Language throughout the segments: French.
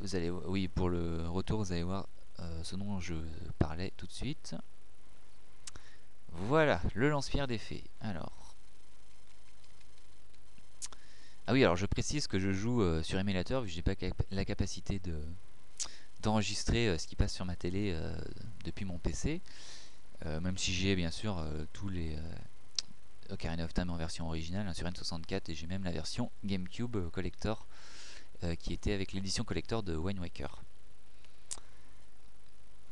vous allez, oui, pour le retour, vous allez voir ce dont je parlais tout de suite. Voilà, le lance-pierre d'effet. Alors, ah oui, alors je précise que je joue sur émulateur, vu que j'ai pas la capacité d'enregistrer ce qui passe sur ma télé depuis mon PC. Même si j'ai bien sûr tous les Ocarina of Time en version originale hein, sur N64, et j'ai même la version GameCube Collector qui était avec l'édition collector de Wind Waker.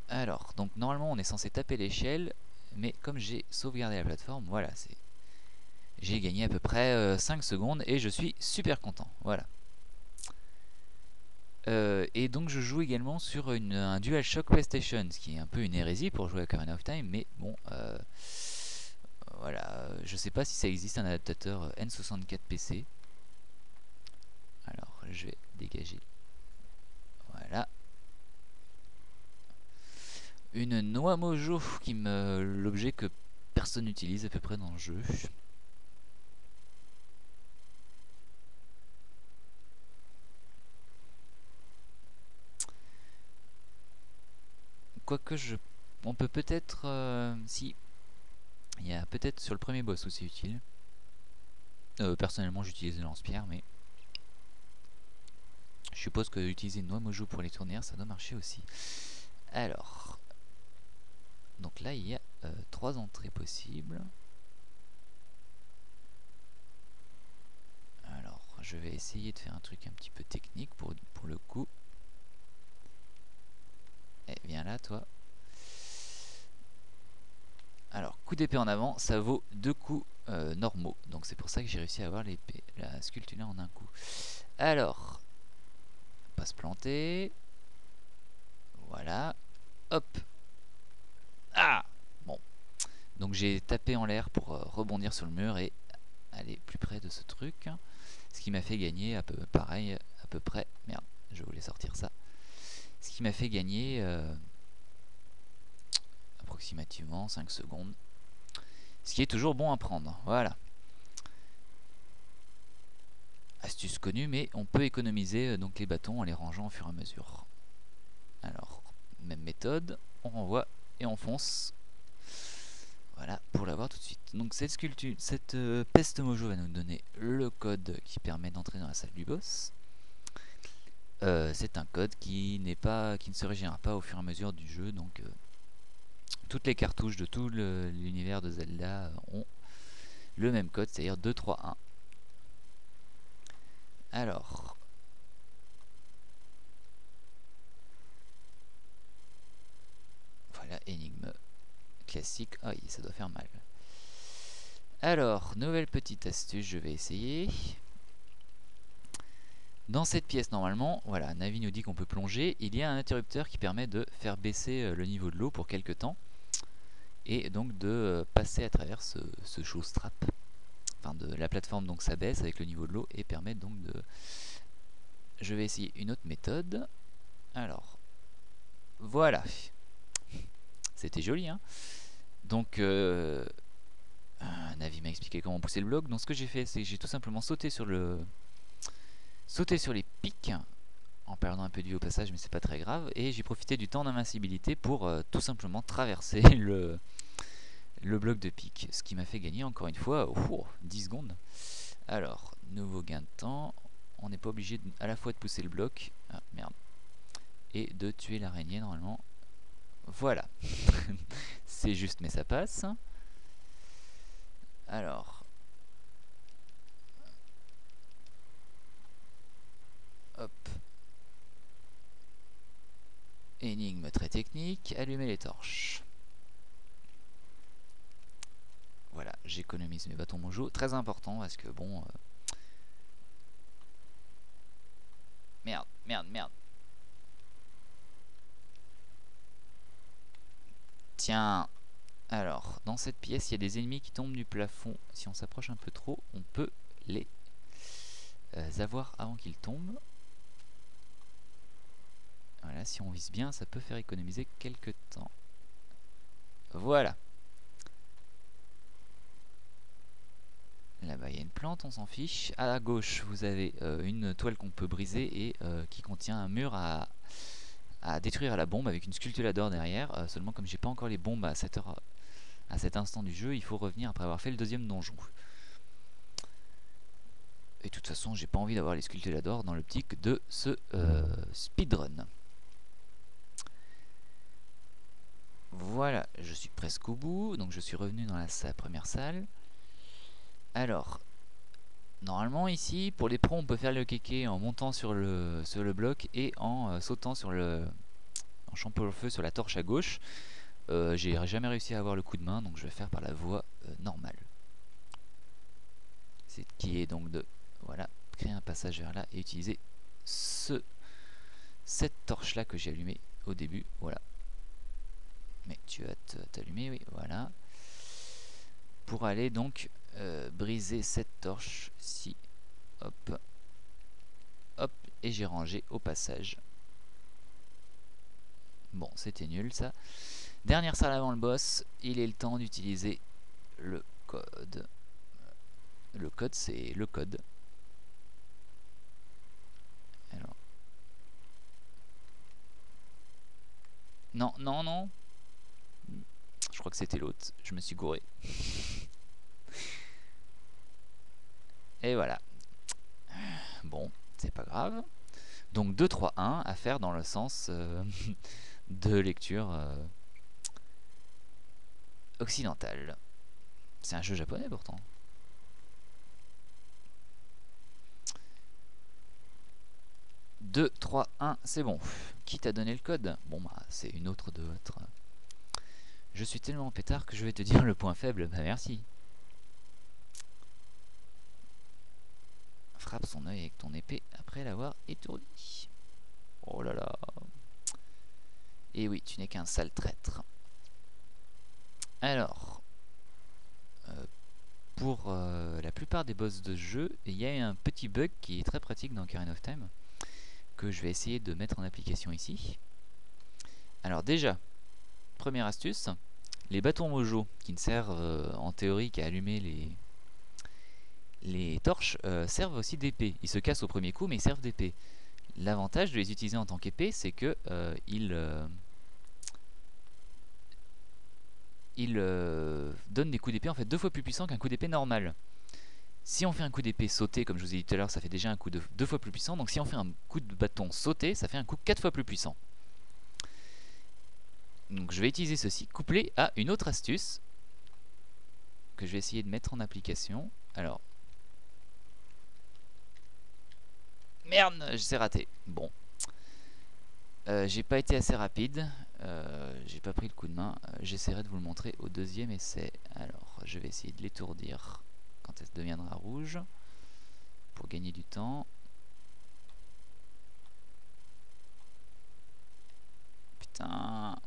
Alors, donc normalement on est censé taper l'échelle, mais comme j'ai sauvegardé la plateforme, voilà, j'ai gagné à peu près 5 secondes et je suis super content. Voilà. Et donc je joue également sur un DualShock PlayStation, ce qui est un peu une hérésie pour jouer à Ocarina of Time, mais bon, voilà, je sais pas si ça existe un adaptateur N64 PC. Alors je vais dégager. Voilà. Une noix mojo l'objet que personne n'utilise à peu près dans le jeu. Quoique on peut peut-être, si, il y a peut-être sur le premier boss où c'est utile. Personnellement j'utilise le lance-pierre, mais je suppose que utiliser une noix mojo pour les tourner, ça doit marcher aussi. Alors, donc là il y a 3 entrées possibles. Alors, je vais essayer de faire un truc un petit peu technique pour le coup. Eh, viens là, toi. Alors, coup d'épée en avant, ça vaut 2 coups normaux. Donc c'est pour ça que j'ai réussi à avoir la sculpture en un coup. Alors, pas se planter. Voilà. Hop. Ah. Bon. Donc j'ai tapé en l'air pour rebondir sur le mur et aller plus près de ce truc. Ce qui m'a fait gagner pareil, à peu près. Merde, je voulais sortir ça. Ce qui m'a fait gagner approximativement 5 secondes. Ce qui est toujours bon à prendre. Voilà. Astuce connue, mais on peut économiser donc les bâtons en les rangeant au fur et à mesure. Alors, même méthode, on renvoie et on fonce. Voilà, pour l'avoir tout de suite. Donc cette peste mojo va nous donner le code qui permet d'entrer dans la salle du boss. C'est un code qui ne se régénère pas au fur et à mesure du jeu, donc toutes les cartouches de tout l'univers de Zelda ont le même code, c'est-à-dire 2, 3, 1. Alors, voilà, énigme classique. Ah oui, ça doit faire mal. Alors, nouvelle petite astuce, je vais essayer. Dans cette pièce, normalement, voilà, Navi nous dit qu'on peut plonger. Il y a un interrupteur qui permet de faire baisser le niveau de l'eau pour quelques temps. Et donc de passer à travers ce show strap. Enfin, de la plateforme, donc ça baisse avec le niveau de l'eau et permet donc de... Je vais essayer une autre méthode. Alors, voilà. C'était joli, hein. Donc, Navi m'a expliqué comment pousser le bloc. Donc ce que j'ai fait, c'est que j'ai tout simplement sauté sur les pics en perdant un peu de vie au passage, mais c'est pas très grave. Et j'ai profité du temps d'invincibilité pour tout simplement traverser le bloc de pic. Ce qui m'a fait gagner encore une fois 10 secondes. Alors, nouveau gain de temps. On n'est pas obligé à la fois de pousser le bloc. Ah merde. Et de tuer l'araignée normalement. Voilà. C'est juste mais ça passe. Alors. Hop. Énigme très technique. Allumer les torches. Voilà, j'économise mes bâtons mojo. Très important parce que bon... Merde, merde, merde. Tiens. Alors, dans cette pièce, il y a des ennemis qui tombent du plafond. Si on s'approche un peu trop, on peut les avoir avant qu'ils tombent. Voilà, si on vise bien, ça peut faire économiser quelques temps. Voilà. Là-bas, il y a une plante, on s'en fiche. À gauche, vous avez une toile qu'on peut briser et qui contient un mur à détruire à la bombe avec une sculptulador derrière. Seulement, comme j'ai pas encore les bombes à cet instant du jeu, il faut revenir après avoir fait le deuxième donjon. Et de toute façon, j'ai pas envie d'avoir les sculptulador dans l'optique de ce speedrun. Voilà, je suis presque au bout, donc je suis revenu dans la première salle. Alors, normalement ici, pour les pros, on peut faire le kéké en montant sur le bloc et en sautant en champant le feu sur la torche à gauche. J'ai jamais réussi à avoir le coup de main, donc je vais faire par la voie normale. C'est qui est donc de, voilà, créer un passage vers là et utiliser cette torche là que j'ai allumée au début, voilà. Mais tu vas t'allumer, oui, voilà. Pour aller donc briser cette torche-ci. Hop. Hop. Et j'ai rangé au passage. Bon, c'était nul ça. Dernière salle avant le boss. Il est le temps d'utiliser le code. Le code, c'est le code. Alors. Non, non, non. Je crois que c'était l'autre. Je me suis gouré. Et voilà. Bon, c'est pas grave. Donc 2, 3, 1 à faire dans le sens de lecture occidentale. C'est un jeu japonais pourtant. 2, 3, 1, c'est bon. Qui t'a donné le code? Bon bah c'est une autre de votre... Je suis tellement pétard que je vais te dire le point faible. Bah merci. Frappe son œil avec ton épée après l'avoir étourdi. Oh là là. Et oui, tu n'es qu'un sale traître. Alors, pour la plupart des boss de jeu, il y a un petit bug qui est très pratique dans Ocarina of Time, que je vais essayer de mettre en application ici. Alors déjà, première astuce, les bâtons mojo, qui ne servent en théorie qu'à allumer les torches, servent aussi d'épée. Ils se cassent au premier coup, mais ils servent d'épée. L'avantage de les utiliser en tant qu'épée, c'est que ils donnent des coups d'épée en fait 2 fois plus puissants qu'un coup d'épée normal. Si on fait un coup d'épée sauté, comme je vous ai dit tout à l'heure, ça fait déjà un coup de 2 fois plus puissant. Donc si on fait un coup de bâton sauté, ça fait un coup 4 fois plus puissant. Donc je vais utiliser ceci couplé à une autre astuce que je vais essayer de mettre en application. Alors, merde, c'est raté. Bon, j'ai pas été assez rapide, j'ai pas pris le coup de main. J'essaierai de vous le montrer au deuxième essai. Alors, je vais essayer de l'étourdir quand elle deviendra rouge pour gagner du temps. Putain.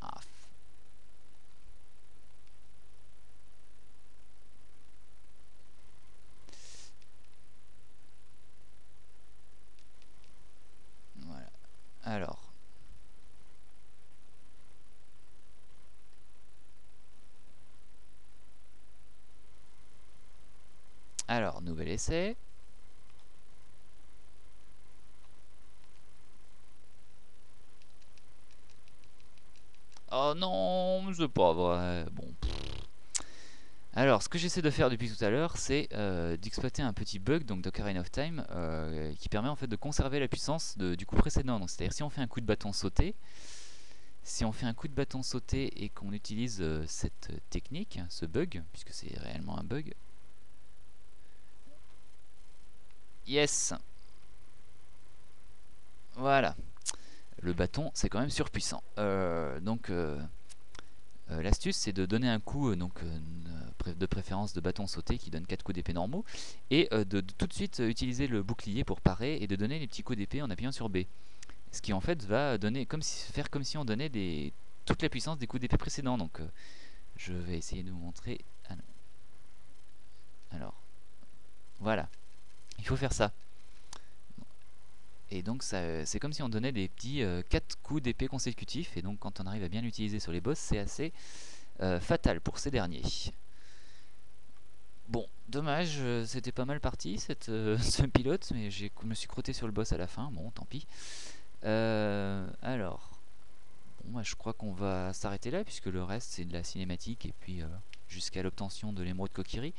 Ah. Voilà. Alors, nouvel essai. Oh non, c'est pas vrai. Bon. Alors, ce que j'essaie de faire depuis tout à l'heure, c'est d'exploiter un petit bug donc d'Ocarina of Time qui permet en fait de conserver la puissance du coup précédent. Donc, c'est-à-dire si on fait un coup de bâton sauté, et qu'on utilise cette technique, ce bug, puisque c'est réellement un bug. Yes. Voilà. Le bâton, c'est quand même surpuissant. L'astuce, c'est de donner un coup, de préférence de bâton sauté qui donne 4 coups d'épée normaux, et de tout de suite utiliser le bouclier pour parer et de donner les petits coups d'épée en appuyant sur B. Ce qui en fait va donner faire comme si on donnait toute la puissance des coups d'épée précédents. Donc je vais essayer de vous montrer. Alors, voilà. Il faut faire ça. Et donc c'est comme si on donnait des petits 4 coups d'épée consécutifs. Et donc quand on arrive à bien l'utiliser sur les boss, c'est assez fatal pour ces derniers. Bon, dommage, c'était pas mal parti ce pilote, mais je me suis crotté sur le boss à la fin, bon tant pis. Alors, bon, bah, je crois qu'on va s'arrêter là, puisque le reste c'est de la cinématique, et puis jusqu'à l'obtention de l'émeraude Kokiri.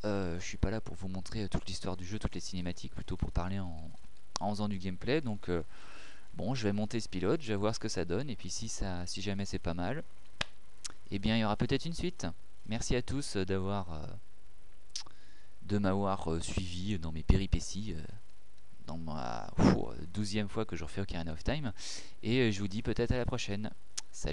Je suis pas là pour vous montrer toute l'histoire du jeu, toutes les cinématiques, plutôt pour parler en faisant du gameplay, donc bon, je vais monter ce pilote, je vais voir ce que ça donne, et puis si jamais c'est pas mal, eh bien il y aura peut-être une suite. Merci à tous de m'avoir suivi dans mes péripéties, dans ma 12e fois que je refais Ocarina of Time, et je vous dis peut-être à la prochaine. Salut.